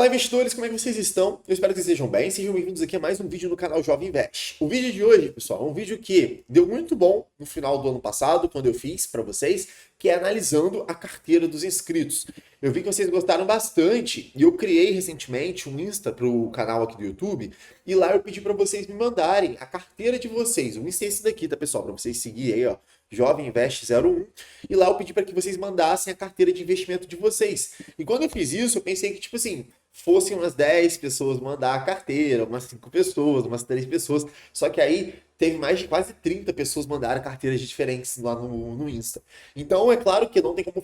Olá, investidores, como é que vocês estão? Eu espero que vocês estejam bem. Sejam bem-vindos aqui a mais um vídeo no canal Jovem Invest. O vídeo de hoje, pessoal, é um vídeo que deu muito bom no final do ano passado, quando eu fiz para vocês, que é analisando a carteira dos inscritos. Eu vi que vocês gostaram bastante e eu criei recentemente um Insta para o canal aqui do YouTube e lá eu pedi para vocês me mandarem a carteira de vocês. O Insta é esse daqui, tá, pessoal? Para vocês seguirem aí, ó. Jovem Invest 01, e lá eu pedi para que vocês mandassem a carteira de investimento de vocês. E quando eu fiz isso, eu pensei que, tipo assim, fossem umas 10 pessoas mandar a carteira, umas 5 pessoas, umas 3 pessoas. Só que aí teve mais de quase 30 pessoas mandarem carteiras diferentes lá no Insta. Então, é claro que não tem como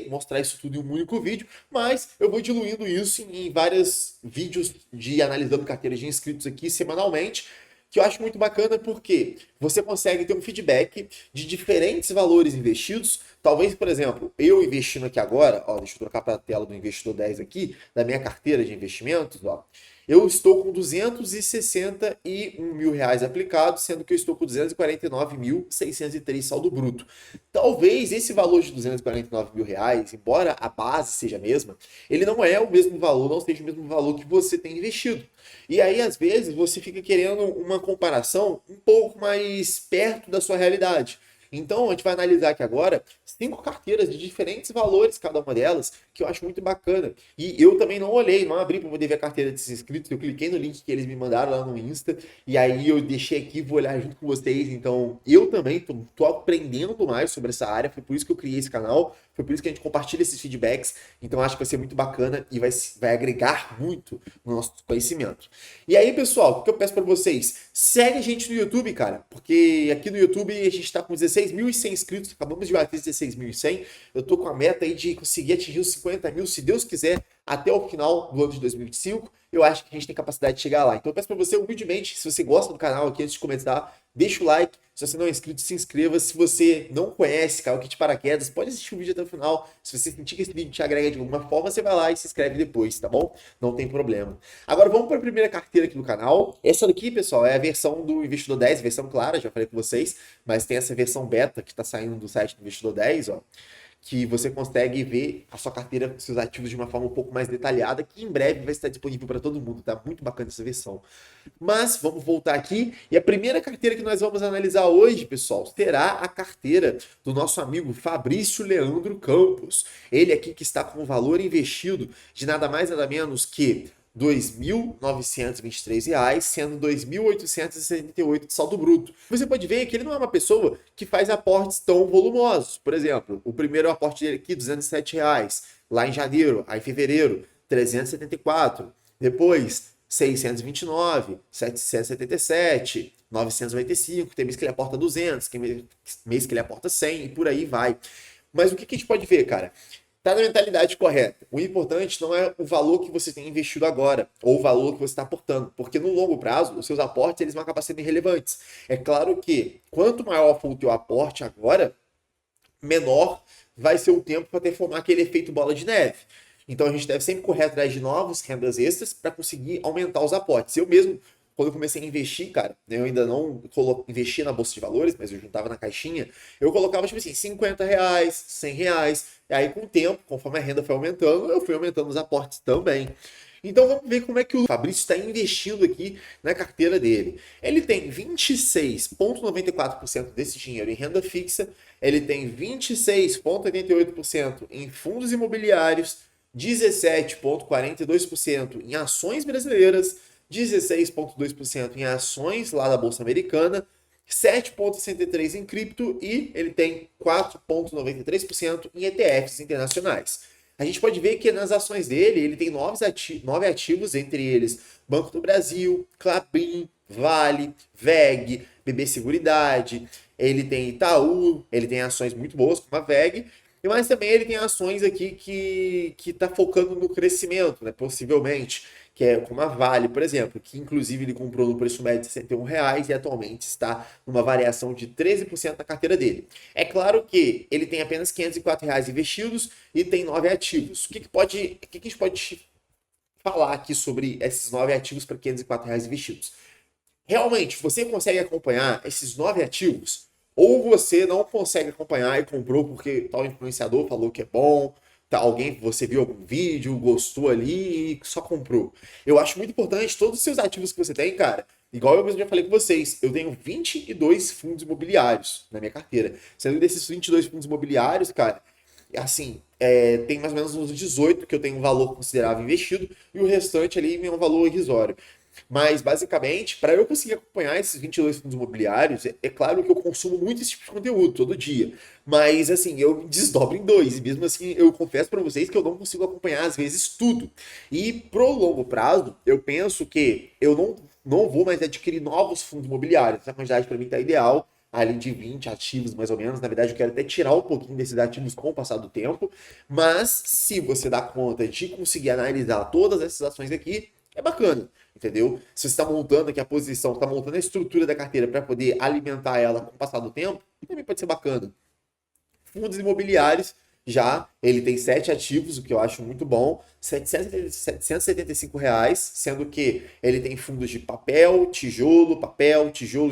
mostrar isso tudo em um único vídeo, mas eu vou diluindo isso em vários vídeos de analisando carteiras de inscritos aqui semanalmente, que eu acho muito bacana porque você consegue ter um feedback de diferentes valores investidos. Talvez, por exemplo, eu investindo aqui agora, ó, deixa eu trocar para a tela do investidor 10 aqui, da minha carteira de investimentos, ó. Eu estou com 261 mil reais aplicados, sendo que eu estou com 249.603 saldo bruto. Talvez esse valor de 249 mil reais, embora a base seja a mesma, ele não é o mesmo valor, não seja o mesmo valor que você tem investido. E aí, às vezes, você fica querendo uma comparação um pouco mais perto da sua realidade. Então, a gente vai analisar aqui agora 5 carteiras de diferentes valores, cada uma delas, que eu acho muito bacana. E eu também não olhei, não abri para poder ver a carteira desses inscritos, eu cliquei no link que eles me mandaram lá no Insta, e aí eu deixei aqui, vou olhar junto com vocês. Então, eu também tô aprendendo mais sobre essa área, foi por isso que eu criei esse canal, foi por isso que a gente compartilha esses feedbacks. Então, acho que vai ser muito bacana e vai agregar muito no nosso conhecimento. E aí, pessoal, o que eu peço para vocês? Segue a gente no YouTube, cara, porque aqui no YouTube a gente está com 16.100 inscritos, acabamos de bater 16.100. Eu tô com a meta aí de conseguir atingir os 50 mil, se Deus quiser, até o final do ano de 2025. Eu acho que a gente tem capacidade de chegar lá. Então eu peço para você, humildemente, se você gosta do canal aqui, antes de começar, deixa o like. Se você não é inscrito, se inscreva. Se você não conhece, caiu aqui de paraquedas, pode assistir o vídeo até o final. Se você sentir que esse vídeo te agrega de alguma forma, você vai lá e se inscreve depois, tá bom? Não tem problema. Agora vamos para a primeira carteira aqui do canal. Essa daqui, pessoal, é a versão do Investidor 10, versão clara, já falei com vocês, mas tem essa versão beta que está saindo do site do Investidor 10, ó, que você consegue ver a sua carteira, seus ativos de uma forma um pouco mais detalhada, que em breve vai estar disponível para todo mundo, tá? Muito bacana essa versão. Mas vamos voltar aqui, e a primeira carteira que nós vamos analisar hoje, pessoal, será a carteira do nosso amigo Fabrício Leandro Campos. Ele aqui que está com o valor investido de nada mais nada menos que R$ 2.923, sendo 2.878 de saldo bruto. Você pode ver que ele não é uma pessoa que faz aportes tão volumosos. Por exemplo, o primeiro aporte dele aqui, R$ 207, lá em janeiro, aí em fevereiro, 374, depois 629, 777, 995, tem mês que ele aporta 200, tem mês que ele aporta 100 e por aí vai. Mas o que a gente pode ver, cara? Tá na mentalidade correta. O importante não é o valor que você tem investido agora, ou o valor que você está aportando, porque no longo prazo, os seus aportes eles vão acabar sendo irrelevantes. É claro que quanto maior for o teu aporte agora, menor vai ser o tempo para ter formar aquele efeito bola de neve. Então a gente deve sempre correr atrás de novas rendas extras para conseguir aumentar os aportes. Eu mesmo, quando eu comecei a investir, cara, eu ainda não investia na bolsa de valores, mas eu juntava na caixinha, eu colocava, tipo assim, R$ 50, R$ 100. E aí, com o tempo, conforme a renda foi aumentando, eu fui aumentando os aportes também. Então vamos ver como é que o Fabrício está investindo aqui na carteira dele. Ele tem 26,94% desse dinheiro em renda fixa, ele tem 26,88% em fundos imobiliários, 17,42% em ações brasileiras, 16,2% em ações lá da Bolsa Americana, 7,63% em cripto e ele tem 4,93% em ETFs internacionais. A gente pode ver que nas ações dele, ele tem 9 ativos, entre eles Banco do Brasil, Klabin, Vale, VEG, BB Seguridade, ele tem Itaú, ele tem ações muito boas como a VEG, mas também ele tem ações aqui que está focando no crescimento, né, possivelmente, que é como a Vale, por exemplo, que inclusive ele comprou no preço médio de R$ 61 e atualmente está numa variação de 13% na carteira dele. É claro que ele tem apenas R$ 504 investidos e tem 9 ativos. O que a gente pode falar aqui sobre esses 9 ativos para R$ 504 investidos? Realmente, você consegue acompanhar esses 9 ativos? Ou você não consegue acompanhar e comprou porque tal influenciador falou que é bom, alguém, você viu algum vídeo, gostou ali e só comprou. Eu acho muito importante todos os seus ativos que você tem, cara. Igual eu mesmo já falei com vocês, eu tenho 22 fundos imobiliários na minha carteira. Sendo desses 22 fundos imobiliários, cara, assim, tem mais ou menos uns 18 que eu tenho um valor considerável investido e o restante ali é um valor irrisório. Mas, basicamente, para eu conseguir acompanhar esses 22 fundos imobiliários, é claro que eu consumo muito esse tipo de conteúdo todo dia. Mas, assim, eu me desdobro em dois. E mesmo assim, eu confesso para vocês que eu não consigo acompanhar, às vezes, tudo. E, pro longo prazo, eu penso que eu não vou mais adquirir novos fundos imobiliários. Essa quantidade, para mim, está ideal. Ali de 20 ativos, mais ou menos. Na verdade, eu quero até tirar um pouquinho desses ativos com o passar do tempo. Mas, se você dá conta de conseguir analisar todas essas ações aqui, é bacana, entendeu? Se você está montando aqui a posição, está montando a estrutura da carteira para poder alimentar ela com o passar do tempo, também pode ser bacana. Fundos imobiliários, já, ele tem 7 ativos, o que eu acho muito bom, R$ 775, sendo que ele tem fundos de papel, tijolo,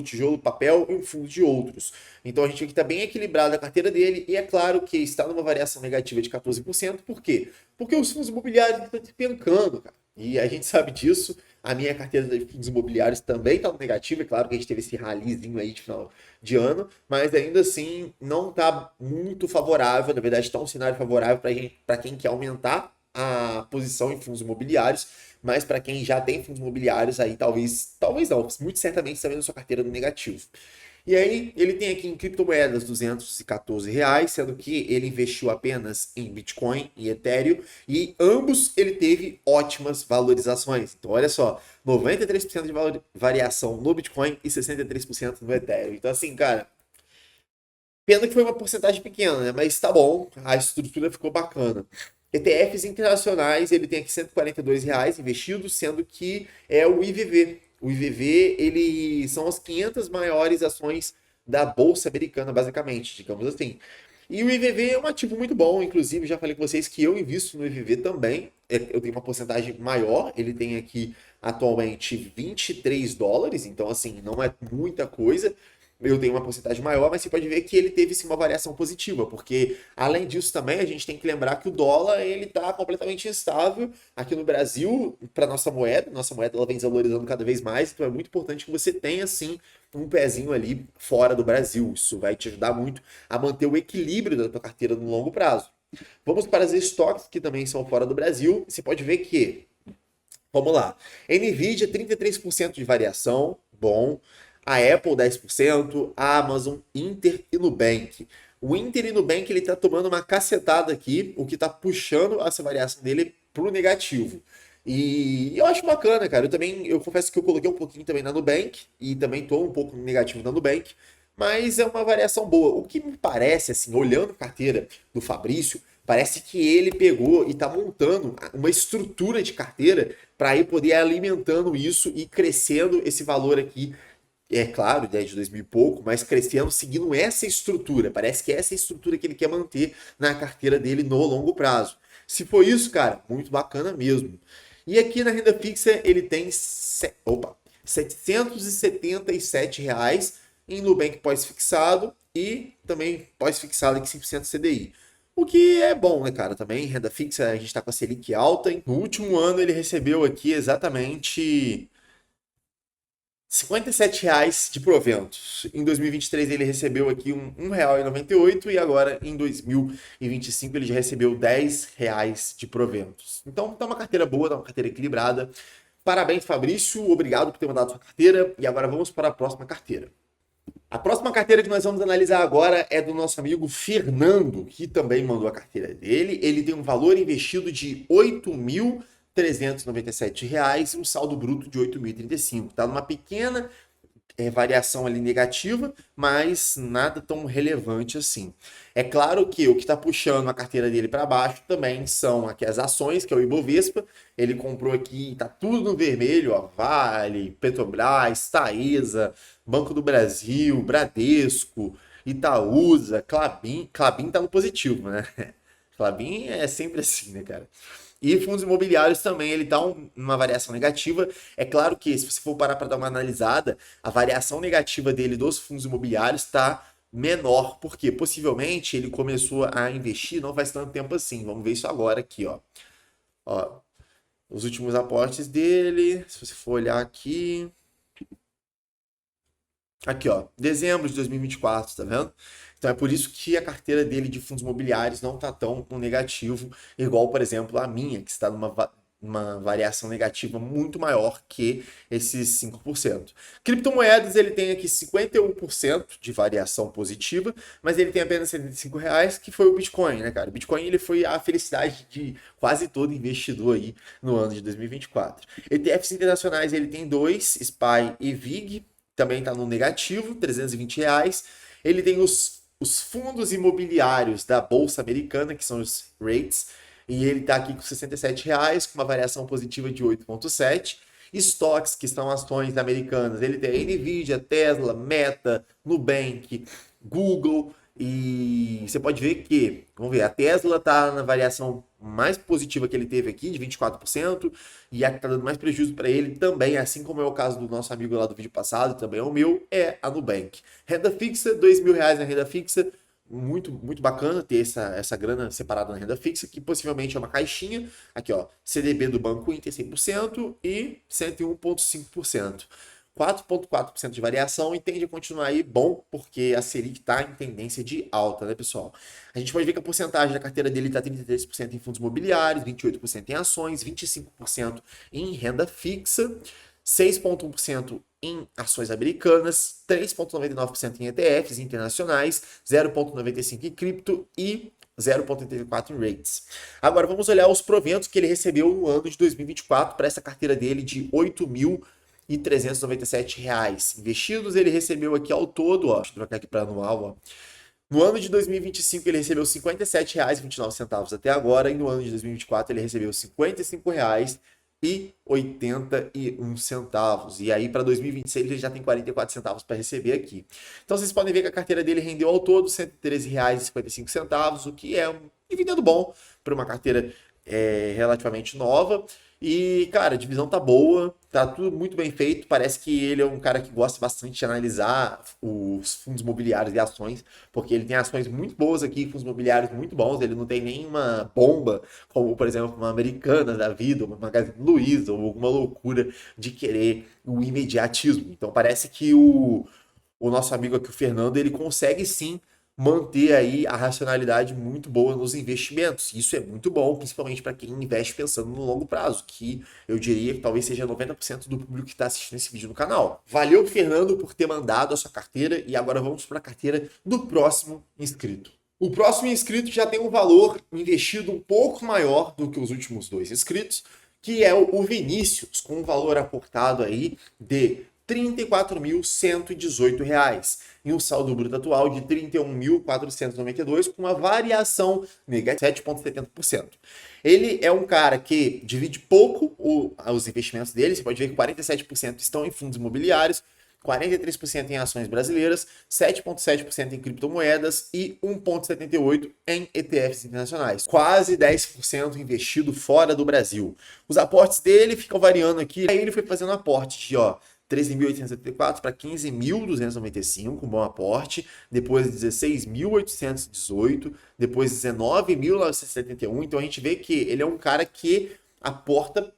tijolo, papel e um fundo de outros. Então a gente vê que está bem equilibrado a carteira dele, e é claro que está numa variação negativa de 14%, por quê? Porque os fundos imobiliários estão despencando, cara. E a gente sabe disso. A minha carteira de fundos imobiliários também está no negativo. É claro que a gente teve esse ralizinho aí de final de ano, mas ainda assim não está muito favorável. Na verdade, está um cenário favorável para quem quer aumentar a posição em fundos imobiliários, mas para quem já tem fundos imobiliários, aí talvez não, muito certamente está vendo sua carteira no negativo. E aí, ele tem aqui em criptomoedas R$ 214, sendo que ele investiu apenas em Bitcoin e Ethereum, e ambos ele teve ótimas valorizações. Então, olha só, 93% de variação no Bitcoin e 63% no Ethereum. Então, assim, cara, pena que foi uma porcentagem pequena, né? Mas tá bom, a estrutura ficou bacana. ETFs internacionais, ele tem aqui R$ 142 investidos, sendo que é o IVV. O IVV, ele são as 500 maiores ações da Bolsa Americana, basicamente, digamos assim. E o IVV é um ativo muito bom, inclusive já falei com vocês que eu invisto no IVV também. Eu tenho uma porcentagem maior, ele tem aqui atualmente US$ 23, então assim, não é muita coisa. Eu tenho uma porcentagem maior, mas você pode ver que ele teve sim uma variação positiva, porque além disso também a gente tem que lembrar que o dólar ele está completamente instável aqui no Brasil para nossa moeda ela vem desvalorizando cada vez mais, então é muito importante que você tenha sim um pezinho ali fora do Brasil. Isso vai te ajudar muito a manter o equilíbrio da tua carteira no longo prazo. Vamos para as estoques que também são fora do Brasil. Você pode ver que, vamos lá, Nvidia 33% de variação, bom. A Apple 10%, a Amazon, Inter e Nubank. O Inter e Nubank ele está tomando uma cacetada aqui, o que está puxando essa variação dele para o negativo. E eu acho bacana, cara. Eu confesso que eu coloquei um pouquinho também na Nubank e também estou um pouco negativo na Nubank, mas é uma variação boa. O que me parece, assim, olhando a carteira do Fabrício, parece que ele pegou e está montando uma estrutura de carteira para ir poder alimentando isso e crescendo esse valor aqui, é claro, desde 2000 e pouco, mas crescendo, seguindo essa estrutura. Parece que é essa estrutura que ele quer manter na carteira dele no longo prazo. Se for isso, cara, muito bacana mesmo. E aqui na renda fixa ele tem R$ 777 em Nubank pós-fixado e também pós-fixado aqui 5% CDI. O que é bom, né, cara? Também renda fixa, a gente está com a Selic alta. Hein? No último ano ele recebeu aqui exatamente R$ 57 de proventos. Em 2023 ele recebeu aqui R$ 1,98 e agora em 2025 ele já recebeu R$ 10 de proventos. Então tá uma carteira boa, tá uma carteira equilibrada. Parabéns, Fabrício, obrigado por ter mandado sua carteira. E agora vamos para a próxima carteira. A próxima carteira que nós vamos analisar agora é do nosso amigo Fernando, que também mandou a carteira dele. Ele tem um valor investido de R$ 8.397 e um saldo bruto de 8.035. Tá numa pequena variação ali negativa, mas nada tão relevante assim. É claro que o que está puxando a carteira dele para baixo também são aqui as ações, que é o Ibovespa. Ele comprou aqui, tá tudo no vermelho, ó, Vale, Petrobras, Taesa, Banco do Brasil, Bradesco, Itaúsa, Klabin. Klabin tá no positivo, né? Klabin é sempre assim, né, cara? E fundos imobiliários também, ele está numa variação negativa. É claro que, se você for parar para dar uma analisada, a variação negativa dele dos fundos imobiliários está menor, porque possivelmente ele começou a investir não faz tanto tempo assim. Vamos ver isso agora aqui, ó. Ó, os últimos aportes dele, se você for olhar aqui, aqui, ó, dezembro de 2024, tá vendo? Então é por isso que a carteira dele de fundos imobiliários não tá tão no negativo, igual, por exemplo, a minha, que está numa variação negativa muito maior que esses 5%. Criptomoedas, ele tem aqui 51% de variação positiva, mas ele tem apenas R$ 75, que foi o Bitcoin, né, cara? O Bitcoin, ele foi a felicidade de quase todo investidor aí no ano de 2024. ETFs internacionais, ele tem dois, SPY e VIG, também está no negativo, R$ 320. Ele tem os fundos imobiliários da Bolsa Americana, que são os REITs, e ele está aqui com R$ 67, com uma variação positiva de 8,7. Estoques, que são ações americanas, ele tem Nvidia, Tesla, Meta, Nubank, Google, e você pode ver que, vamos ver, a Tesla está na variação mais positiva que ele teve aqui, de 24%, e a que está dando mais prejuízo para ele também, assim como é o caso do nosso amigo lá do vídeo passado, também é o meu, é a Nubank. Renda fixa, R$ 2.000 na renda fixa, muito, muito bacana ter essa grana separada na renda fixa, que possivelmente é uma caixinha. Aqui, ó, CDB do Banco Inter 100% e 101,5%. 4,4% de variação e tende a continuar aí bom, porque a Selic está em tendência de alta, né, pessoal? A gente pode ver que a porcentagem da carteira dele está 33% em fundos imobiliários, 28% em ações, 25% em renda fixa, 6,1% em ações americanas, 3,99% em ETFs internacionais, 0,95% em cripto e 0,84% em rates. Agora vamos olhar os proventos que ele recebeu no ano de 2024 para essa carteira dele de R$ 8.397 investidos. Ele recebeu aqui ao todo, ó, deixa eu trocar aqui para anual, ó. No ano de 2025 ele recebeu R$ 57,29 até agora, e no ano de 2024 ele recebeu R$ 55,81. E aí para 2026 ele já tem 44 centavos para receber aqui. Então vocês podem ver que a carteira dele rendeu ao todo R$ 113,55, o que é um dividendo bom para uma carteira relativamente nova. E, cara, a divisão tá boa, tá tudo muito bem feito. Parece que ele é um cara que gosta bastante de analisar os fundos imobiliários e ações, porque ele tem ações muito boas aqui, fundos imobiliários muito bons. Ele não tem nenhuma bomba, como, por exemplo, uma Americanas da vida, uma Magazine Luiza, ou alguma loucura de querer o imediatismo. Então, parece que o nosso amigo aqui, o Fernando, ele consegue sim manter aí a racionalidade muito boa nos investimentos. Isso é muito bom, principalmente para quem investe pensando no longo prazo, que eu diria que talvez seja 90% do público que está assistindo esse vídeo no canal. Valeu, Fernando, por ter mandado a sua carteira, e agora vamos para a carteira do próximo inscrito. O próximo inscrito já tem um valor investido um pouco maior do que os últimos dois inscritos, que é o Vinícius, com um valor aportado aí de R$ 34.118 e um saldo bruto atual de 31.492, com uma variação negativa de 7,70%. Ele é um cara que divide pouco os investimentos dele, você pode ver que 47% estão em fundos imobiliários, 43% em ações brasileiras, 7,7% em criptomoedas e 1,78% em ETFs internacionais. Quase 10% investido fora do Brasil. Os aportes dele ficam variando aqui. Aí ele foi fazendo aporte de 13.874 para 15.295, um bom aporte, depois 16.818, depois 19.971. Então a gente vê que ele é um cara que aporta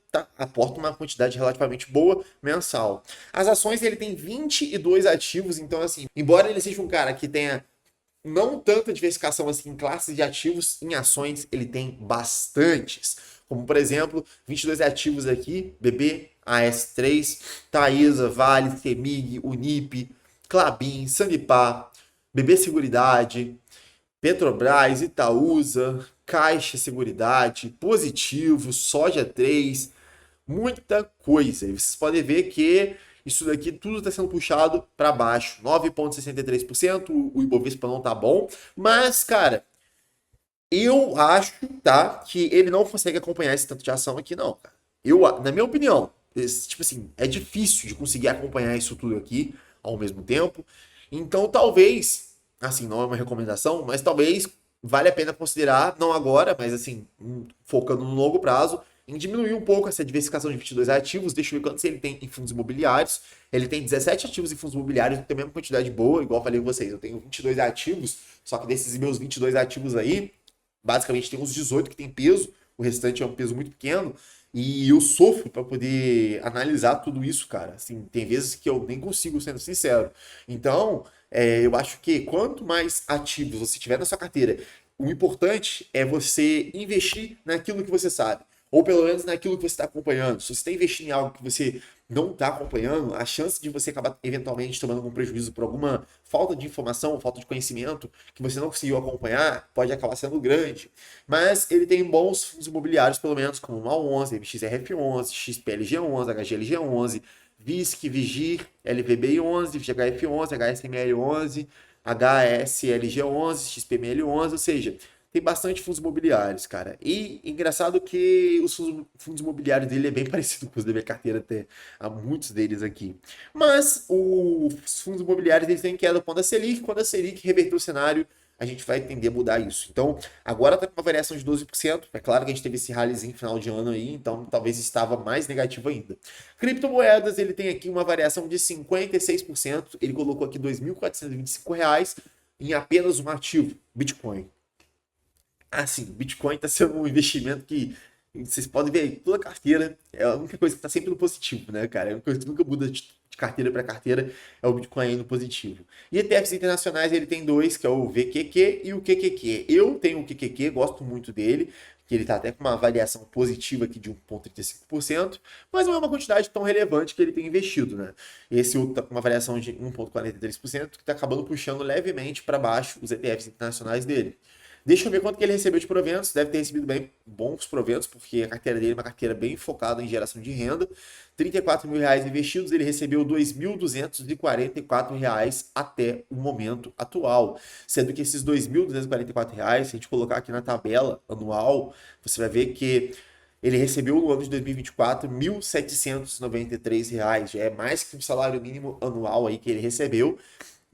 uma quantidade relativamente boa mensal. As ações, ele tem 22 ativos, então assim, embora ele seja um cara que tenha não tanta diversificação assim em classes de ativos, em ações ele tem bastantes. Como, por exemplo, 22 ativos aqui, BB, AS3, Taesa, Vale, Semig, Unip, Klabin, Sanipar, BB Seguridade, Petrobras, Itaúsa, Caixa Seguridade, Positivo, Soja 3, muita coisa. E vocês podem ver que isso daqui tudo está sendo puxado para baixo. 9,63%, o Ibovespa não tá bom, mas, cara, eu acho, tá, que ele não consegue acompanhar esse tanto de ação aqui, não, cara. Na minha opinião, tipo assim, é difícil de conseguir acompanhar isso tudo aqui ao mesmo tempo. Então, talvez, assim, não é uma recomendação, mas talvez vale a pena considerar, não agora, mas assim, focando no longo prazo, em diminuir um pouco essa diversificação de 22 ativos. Deixa eu ver quantos ele tem em fundos imobiliários. Ele tem 17 ativos em fundos imobiliários, tem a mesma quantidade boa, igual eu falei com vocês. Eu tenho 22 ativos, só que desses meus 22 ativos aí, basicamente tem uns 18 que tem peso, o restante é um peso muito pequeno. E eu sofro para poder analisar tudo isso, cara. Assim, tem vezes que eu nem consigo, sendo sincero. Então, eu acho que quanto mais ativos você tiver na sua carteira, o importante é você investir naquilo que você sabe. Ou pelo menos naquilo que você está acompanhando. Se você está investindo em algo que você não está acompanhando, a chance de você acabar eventualmente tomando algum prejuízo por alguma falta de informação, falta de conhecimento que você não conseguiu acompanhar, pode acabar sendo grande. Mas ele tem bons fundos imobiliários, pelo menos, como o MAL11, MXRF11, XPLG11, HGLG11, VISC, Vigir, LVBI11, VGHF11, HSML11, HSLG11, XPML11, ou seja, tem bastante fundos imobiliários, cara. E engraçado que os fundos imobiliários dele é bem parecido com os da minha carteira, até há muitos deles aqui. Mas os fundos imobiliários eles têm queda quando a Selic, quando a Selic reverter o cenário, a gente vai tender a mudar isso. Então, agora está com uma variação de 12%. É claro que a gente teve esse rallyzinho final de ano aí, então talvez estava mais negativo ainda. Criptomoedas, ele tem aqui uma variação de 56%. Ele colocou aqui R$ 2.425 em apenas um ativo, Bitcoin. Assim, Bitcoin está sendo um investimento que vocês podem ver aí, toda carteira é a única coisa que está sempre no positivo, né, cara? É uma coisa que nunca muda de carteira para carteira, é o Bitcoin aí no positivo. E ETFs internacionais, ele tem dois, que é o VQQ e o QQQ. Eu tenho o QQQ, gosto muito dele, que ele está até com uma variação positiva aqui de 1,35%, mas não é uma quantidade tão relevante que ele tem investido, né? Esse outro está com uma variação de 1,43%, que está acabando puxando levemente para baixo os ETFs internacionais dele. Deixa eu ver quanto que ele recebeu de proventos. Deve ter recebido bem bons proventos, porque a carteira dele é uma carteira bem focada em geração de renda. R$ 34.000 investidos, ele recebeu R$ 2.244 até o momento atual. Sendo que esses R$ 2.244, se a gente colocar aqui na tabela anual, você vai ver que ele recebeu no ano de 2024 R$ 1.793. Já é mais que um salário mínimo anual aí que ele recebeu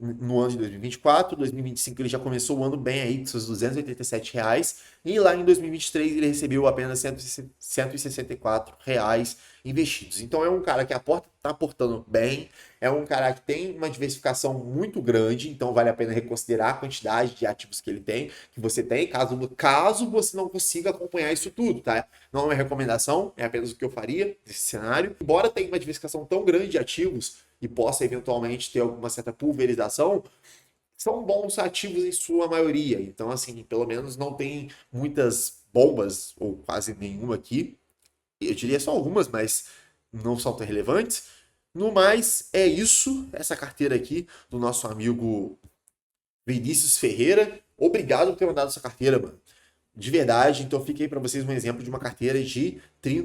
no ano de 2024, 2025 ele já começou o ano bem aí, com seus R$ 287, e lá em 2023 ele recebeu apenas R$ 164 investidos. Então é um cara que está aportando bem, é um cara que tem uma diversificação muito grande, então vale a pena reconsiderar a quantidade de ativos que ele tem, que você tem, caso você não consiga acompanhar isso tudo, tá? Não é uma recomendação, é apenas o que eu faria nesse cenário. Embora tenha uma diversificação tão grande de ativos, e possa eventualmente ter alguma certa pulverização, são bons ativos em sua maioria. Então, assim, pelo menos não tem muitas bombas, ou quase nenhuma aqui. Eu diria só algumas, mas não são tão relevantes. No mais, é isso, essa carteira aqui do nosso amigo Vinícius Ferreira. Obrigado por ter mandado essa carteira, mano. De verdade, então fiquei para vocês um exemplo de uma carteira de R$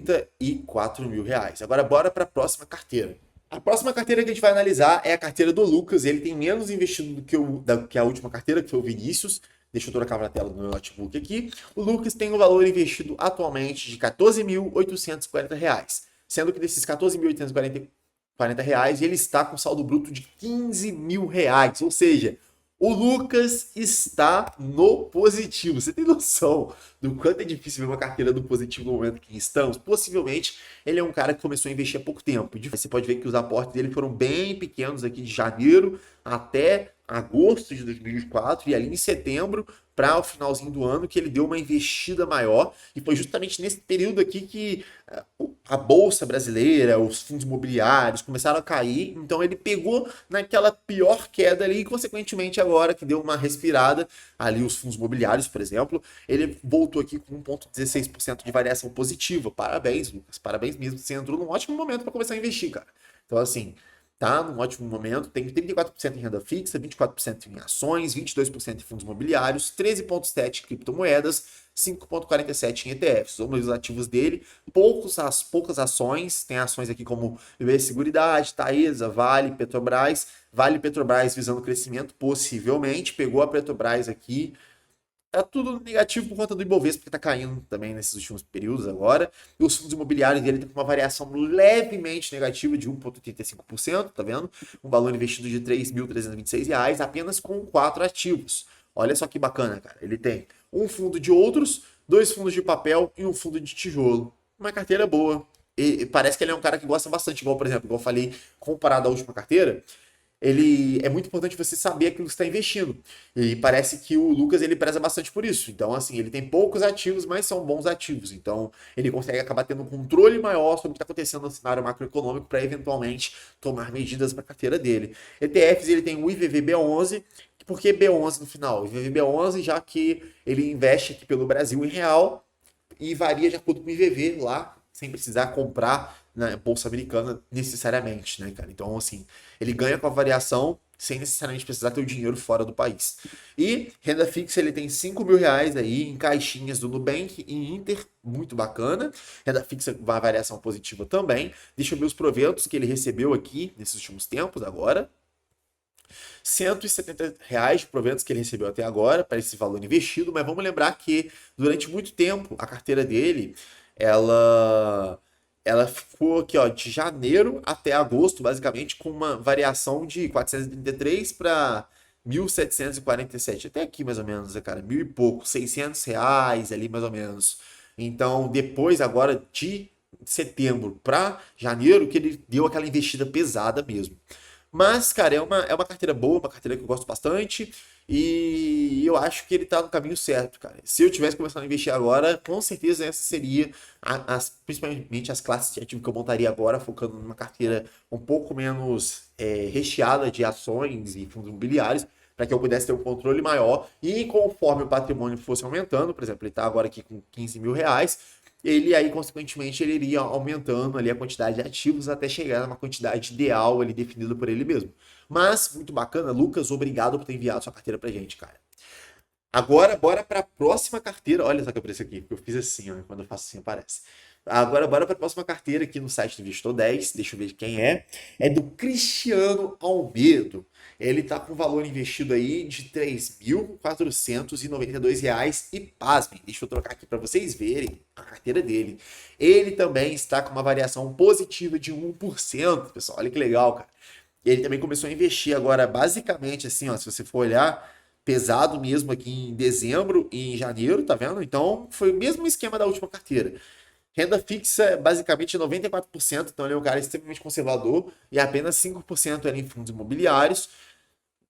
34.000. Agora bora para a próxima carteira. A próxima carteira que a gente vai analisar é a carteira do Lucas. Ele tem menos investido do que a última carteira, que foi o Vinícius. Deixa eu trocar a tela do meu notebook aqui. O Lucas tem um valor investido atualmente de R$ 14.840, sendo que desses R$ 14.840 ele está com saldo bruto de R$ 15.000. Ou seja, o Lucas está no positivo. Você tem noção do quanto é difícil ver uma carteira no positivo no momento que estamos? Possivelmente, ele é um cara que começou a investir há pouco tempo. Você pode ver que os aportes dele foram bem pequenos aqui de janeiro até agosto de 2024 e ali em setembro para o finalzinho do ano que ele deu uma investida maior e foi justamente nesse período aqui que a bolsa brasileira, os fundos imobiliários começaram a cair, então ele pegou naquela pior queda ali e consequentemente agora que deu uma respirada ali os fundos imobiliários, por exemplo, ele voltou aqui com 1,16% de variação positiva. Parabéns, Lucas, parabéns mesmo, você entrou num ótimo momento para começar a investir, cara. Então assim, tá num ótimo momento, tem 34% em renda fixa, 24% em ações, 22% em fundos imobiliários, 13,7% em criptomoedas, 5,47% em ETFs. Vamos ver os ativos dele, poucas ações, tem ações aqui como BB Seguridade, Taesa, Vale, Petrobras, Vale Petrobras visando crescimento, possivelmente, pegou a Petrobras aqui. Tá tudo negativo por conta do Ibovespa, que tá caindo também nesses últimos períodos agora. E os fundos imobiliários dele tem uma variação levemente negativa de 1,85%, tá vendo? Um valor investido de R$ 3.326, apenas com 4 ativos. Olha só que bacana, cara. Ele tem um fundo de outros, 2 fundos de papel e um fundo de tijolo. uma carteira boa. E parece que ele é um cara que gosta bastante, igual, por exemplo, igual eu falei, comparado à última carteira, ele é muito importante você saber aquilo que você está investindo. E parece que o Lucas ele preza bastante por isso. Então, assim, ele tem poucos ativos, mas são bons ativos. Então, ele consegue acabar tendo um controle maior sobre o que está acontecendo no cenário macroeconômico para eventualmente tomar medidas para a carteira dele. ETFs, ele tem o IVVB11. Por que B11 no final? O IVVB11, já que ele investe aqui pelo Brasil em real e varia de acordo com o IVV lá, sem precisar comprar na bolsa americana necessariamente, né, cara? Então, assim, ele ganha com a variação sem necessariamente precisar ter o dinheiro fora do país. E renda fixa, ele tem 5 mil reais aí em caixinhas do Nubank e Inter, muito bacana. Renda fixa com uma variação positiva também. Deixa eu ver os proventos que ele recebeu aqui nesses últimos tempos agora. R$ 170 de proventos que ele recebeu até agora para esse valor investido, mas vamos lembrar que durante muito tempo a carteira dele ela ela ficou aqui, ó, de janeiro até agosto, basicamente, com uma variação de 433 para 1.747, até aqui mais ou menos, né, cara, mil e pouco, R$ 600 ali mais ou menos. Então, depois agora de setembro para janeiro, que ele deu aquela investida pesada mesmo. Mas, cara, é uma carteira boa, uma carteira que eu gosto bastante. E eu acho que ele tá no caminho certo, cara. Se eu tivesse começado a investir agora, com certeza essa seria, principalmente as classes de ativo que eu montaria agora, focando numa carteira um pouco menos recheada de ações e fundos imobiliários, para que eu pudesse ter um controle maior. E conforme o patrimônio fosse aumentando, por exemplo, ele está agora aqui com 15 mil reais, ele aí, consequentemente, ele iria aumentando ali a quantidade de ativos até chegar numa quantidade ideal ali definida por ele mesmo. Mas, muito bacana, Lucas, obrigado por ter enviado sua carteira pra gente, cara. Agora, bora para a próxima carteira. Olha só que apareceu aqui, eu fiz assim, ó, quando eu faço assim aparece. Agora, bora para a próxima carteira aqui no site do Investor 10. Deixa eu ver quem é. É do Cristiano Almedo. Ele tá com valor investido aí de R$ 3.492 e pasmem. Deixa eu trocar aqui para vocês verem a carteira dele. Ele também está com uma variação positiva de 1%, pessoal. Olha que legal, cara. Ele também começou a investir agora, basicamente, assim, ó, se você for olhar, pesado mesmo aqui em dezembro e em janeiro, tá vendo? Então, foi o mesmo esquema da última carteira. Renda fixa, basicamente 94%, então ele é um cara extremamente conservador e apenas 5% ali em fundos imobiliários.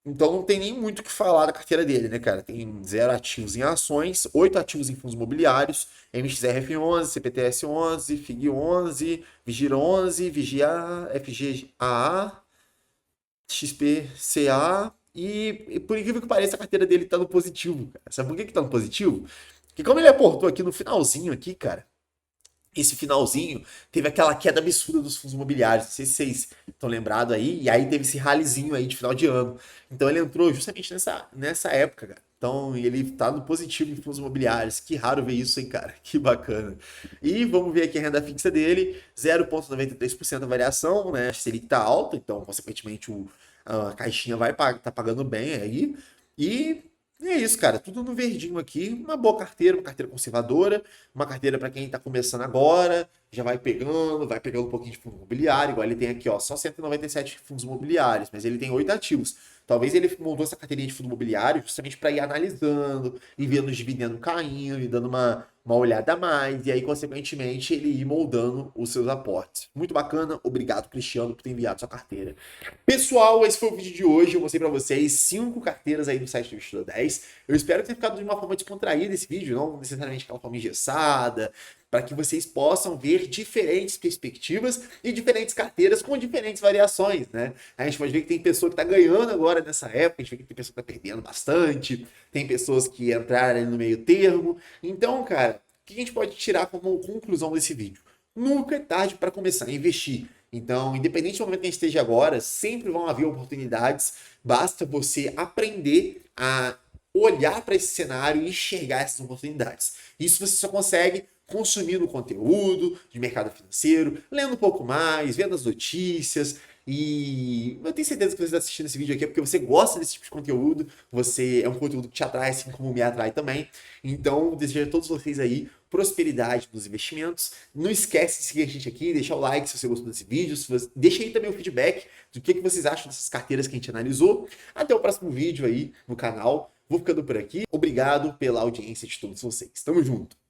Então não tem nem muito o que falar da carteira dele, né, cara? Tem 0 ativos em ações, 8 ativos em fundos imobiliários, MXRF11, CPTS11, FIG11, Vigir11, Vigia, FGAA, XPCA e por incrível que pareça, a carteira dele tá no positivo, cara. Sabe por que que tá no positivo? Porque como ele aportou aqui no finalzinho aqui, cara, esse finalzinho teve aquela queda absurda dos fundos imobiliários. Não sei se vocês estão lembrados aí, e aí teve esse ralizinho aí de final de ano. Então ele entrou justamente nessa época, cara. Então ele tá no positivo em fundos imobiliários. Que raro ver isso, hein, cara? Que bacana. E vamos ver aqui a renda fixa dele: 0,93% da variação, né? A Selic tá alta, então, consequentemente, a caixinha vai tá pagando bem aí. E é isso, cara. Tudo no verdinho aqui. Uma boa carteira, uma carteira conservadora, uma carteira para quem tá começando agora, já vai pegando um pouquinho de fundo imobiliário. Igual ele tem aqui, ó, só 197 fundos imobiliários, mas ele tem 8 ativos. Talvez ele montou essa carteirinha de fundo imobiliário justamente para ir analisando e vendo os dividendos caindo e dando uma olhada a mais, e aí, consequentemente, ele ir moldando os seus aportes. Muito bacana. Obrigado, Cristiano, por ter enviado sua carteira. Pessoal, esse foi o vídeo de hoje. Eu mostrei para vocês 5 carteiras aí do site do Investidor 10. Eu espero que tenha ficado de uma forma descontraída esse vídeo, não necessariamente aquela forma engessada, para que vocês possam ver diferentes perspectivas e diferentes carteiras com diferentes variações, né? A gente pode ver que tem pessoa que está ganhando agora nessa época, a gente vê que tem pessoa que está perdendo bastante, tem pessoas que entraram ali no meio termo. Então, cara, o que a gente pode tirar como conclusão desse vídeo? Nunca é tarde para começar a investir. Então, independente do momento que a gente esteja agora, sempre vão haver oportunidades. Basta você aprender a olhar para esse cenário e enxergar essas oportunidades. Isso você só consegue consumindo conteúdo de mercado financeiro, lendo um pouco mais, vendo as notícias. E eu tenho certeza que você está assistindo esse vídeo aqui é porque você gosta desse tipo de conteúdo, você é um conteúdo que te atrai, assim como me atrai também. Então, desejo a todos vocês aí prosperidade nos investimentos. Não esquece de seguir a gente aqui, deixar o like se você gostou desse vídeo, deixa aí também o feedback do que vocês acham dessas carteiras que a gente analisou. Até o próximo vídeo aí no canal. Vou ficando por aqui. Obrigado pela audiência de todos vocês. Tamo junto!